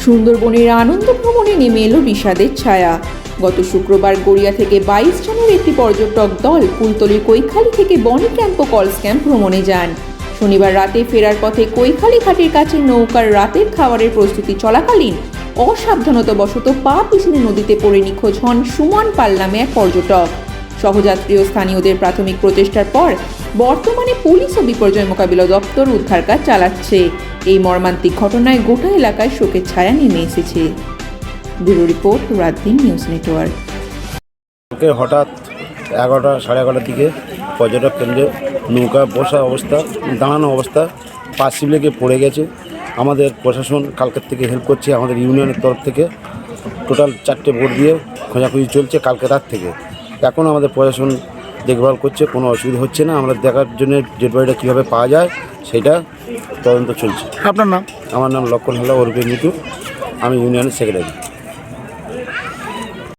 সুন্দরবনের আনন্দ ভ্রমণে নেমে এলো বিষাদের ছায়া। গত শুক্রবার গড়িয়া থেকে 22 জনের একটি পর্যটক দল ফুলতলির কৈখালী থেকে বনি ক্যাম্প ও কলস ক্যাম্প ভ্রমণে যান। শনিবার রাতে ফেরার পথে কৈখালী ঘাটের কাছে নৌকার রাতের খাবারের প্রস্তুতি চলাকালীন অসাবধানতাবশত পা পিছলে নদীতে পড়ে নিখোঁজ হন সুমন পাল নামে এক পর্যটক। সহযাত্রী ও স্থানীয়দের প্রাথমিক প্রচেষ্টার পর বর্তমানে পুলিশ ও বিপর্যয় মোকাবিলা দপ্তর উদ্ধার কাজ চালাচ্ছে। এই মর্মান্তিক ঘটনায় গোটা এলাকায় শোকের ছায়া নেমে এসেছে। Bureau report, রাতদিন news network. হঠাৎ 11টা সাড়ে 11টার দিকে পর্যটক কেন্দ্রে নৌকা বসা অবস্থা, দাঁড়ানো অবস্থা, পা পিছলে গিয়ে পড়ে গেছে। আমাদের প্রশাসন কালকের থেকে হেল্প করছে, আমাদের ইউনিয়নের তরফ থেকে টোটাল 4টে বোট দিয়ে খোঁজাখুঁজি চলছে কালকে রাত থেকে। এখন আমাদের প্রশাসন দেখভাল করছে, কোনো অসুবিধা হচ্ছে না। আমরা দেখার জন্য ডেড বডিটা কীভাবে পাওয়া যায় সেটা তদন্ত চলছে। আপনার নাম? আমার নাম লক্ষণ হালদার, ওরফে মিটু। আমি ইউনিয়নের সেক্রেটারি।